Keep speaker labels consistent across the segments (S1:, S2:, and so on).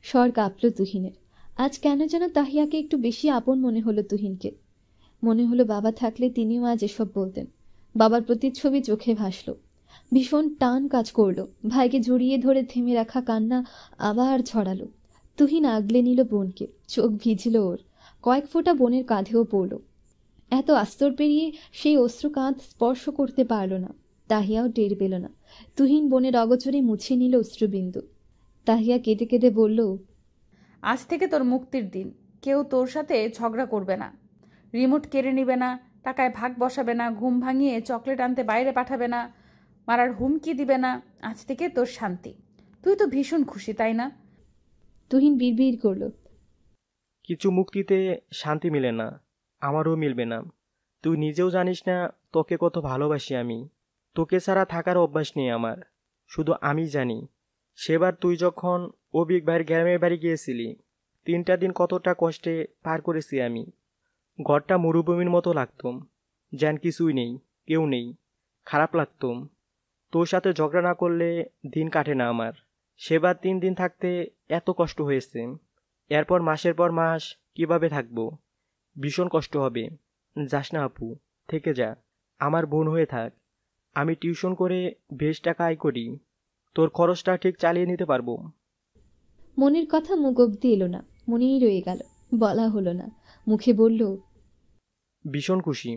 S1: স্বর কাঁপল তুহিনের। আজ কেন যেন তাহিয়াকে একটু বেশি আপন মনে হলো তুহিনকে। মনে হলো বাবা থাকলে তিনিও আজ এসব বলতেন। বাবার প্রতিচ্ছবি চোখে ভাসল। ভীষণ টান কাজ করলো। ভাইকে জড়িয়ে ধরে থেমে রাখা কান্না আবার ছড়ালো। তুহিন আগলে নিল বোনকে। চোখ ভিজল ওর। কয়েক ফোঁটা বোনের কাঁধেও পড়ল। এত আস্তর পেরিয়ে সেই অশ্রু কাঁধ স্পর্শ করতে পারল না। তাহিয়াও টের পেল না। তুহিন বোনের অগোচরে মুছে নিল অশ্রুবিন্দু। তাহিয়া কেঁদে কেঁদে বলল,
S2: আজ থেকে তোর মুক্তির দিন। কেউ তোর সাথে ঝগড়া করবে না, রিমোট কেড়ে নিবে না, টাকায় ভাগ বসাবে না, ঘুম ভাঙিয়ে চকলেট আনতে বাইরে পাঠাবে না, মারার হুমকি দিবে না। আজ থেকে তোর শান্তি। তুই তো ভীষণ খুশি, তাই না?
S1: তুহিন বিড়বিড় করল,
S3: কিছু মুক্তিতে শান্তি মিলে না, আমারও মিলবে না। তুই নিজেও জানিস না তোকে কত ভালোবাসি আমি। তোকে ছাড়া থাকার অভ্যাস নেই আমার, শুধু আমি জানি। সেবার তুই যখন অবিক ভাইয়ের গ্রামের বাড়ি গিয়েছিলি, 3টা দিন কতটা কষ্টে পার করেছি আমি। ঘরটা মরুভূমির মতো লাগতুম, যেন কিছুই নেই, কেউ নেই। খারাপ লাগতুম। তোর সাথে ঝগড়া না করলে দিন কাটে না আমার। সেবার 3 দিন থাকতে এত কষ্ট হয়েছে, এরপর মাসের পর মাস কিভাবে থাকবো? ভীষণ কষ্ট হবে। যাস না আপু, থেকে যা, আমার বোন হয়ে থাক। আমি টিউশন করে বেশ টাকা আয় করি, তোর খরচটা ঠিক চালিয়ে নিতে পারবো।
S1: মনের কথা মুখ অব্দি এলো না, মনেই রয়ে গেল, বলা হলো না। মুখে বলল,
S3: ভীষণ খুশি,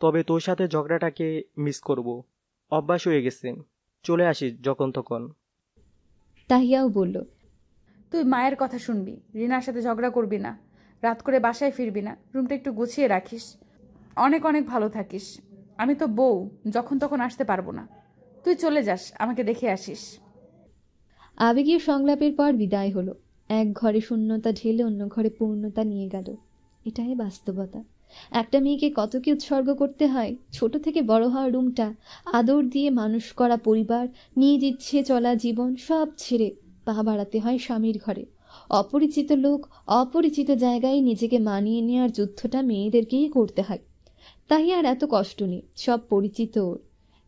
S3: তবে তোর সাথে ঝগড়াটাকে মিস করব। অভ্যাস হয়ে গেছে, চলে আসিস যখন তখন।
S1: তাহিয়াও বলল,
S2: তুই মায়ের কথা শুনবি, রিনার সাথে ঝগড়া করবি না, রাত করে বাসায় ফিরবি না, রুমটা একটু গুছিয়ে রাখিস, অনেক অনেক ভালো থাকিস। আমি তো বউ, যখন তখন আসতে পারবো না। তুই চলে যাস, আমাকে দেখে আসিস।
S1: আবেগীয় সংলাপের পর বিদায় হলো। এক ঘরে শূন্যতা ঢেলে অন্য ঘরে পূর্ণতা নিয়ে গেল। এটাই বাস্তবতা। একটা মেয়েকে কত কি উৎসর্গ করতে হয়। ছোট থেকে বড় হওয়া রুমটা, আদর দিয়ে মানুষ করা পরিবার, নিজ ইচ্ছে চলা জীবন সব ছেড়ে পা বাড়াতে হয় স্বামীর ঘরে। অপরিচিত লোক, অপরিচিত জায়গায় নিজেকে মানিয়ে নেওয়ার যুদ্ধটা মেয়েদেরকেই করতে হয়। তাই আর এত কষ্ট নেই, সব পরিচিত ওর।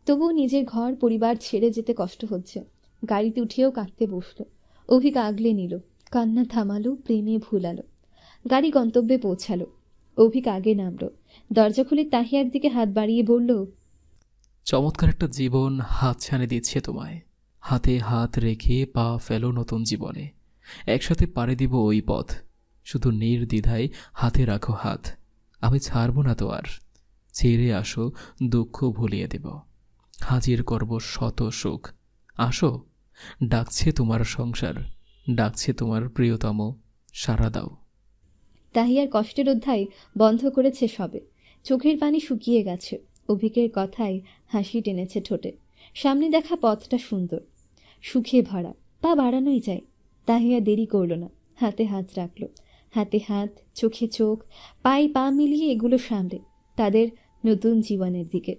S1: তবুও নিজের ঘর পরিবার ছেড়ে যেতে কষ্ট হচ্ছে। গাড়িতে উঠেও কাঁদতে বসলো। অভিক আগলে নিল, কান্না থামালো, প্রেমে ভুলালো। গাড়ি গন্তব্যে পৌঁছালো। অভিক আগে নামলো। দরজা খুলে তাহিয়ার দিকে হাত বাড়িয়ে বলল,
S4: চমৎকার একটা জীবন হাতছানি দিচ্ছে তোমায়। হাতে হাত রেখে পা ফেলো নতুন জীবনে। একসাথে পাড়ি দিব ওই পথ। শুধু নির্দ্বিধায় হাতে রাখো হাত। আমি ছাড়ব না তো আর। ছেড়ে আসো, দুঃখ ভুলিয়ে দেব। হাজির করব শত সুখ। আসো, ডাকছে তোমার সংসার, ডাকছে তোমার প্রিয়তম, সাড়া দাও।
S1: তাহিয়ার কষ্টের অধ্যায় বন্ধ করেছে সবে। চোখের পানি শুকিয়ে গেছে। অভিকের কথায় হাসি টেনেছে ঠোঁটে। সামনে দেখা পথটা সুন্দর, সুখে ভরা। পা বাড়ানোই যায়। তাহিয়া দেরি করল না, হাতে হাত রাখল। হাতে হাত, চোখে চোখ, পায়ে পা মিলিয়ে এগুলো সামলে তাদের নতুন জীবনের দিকে।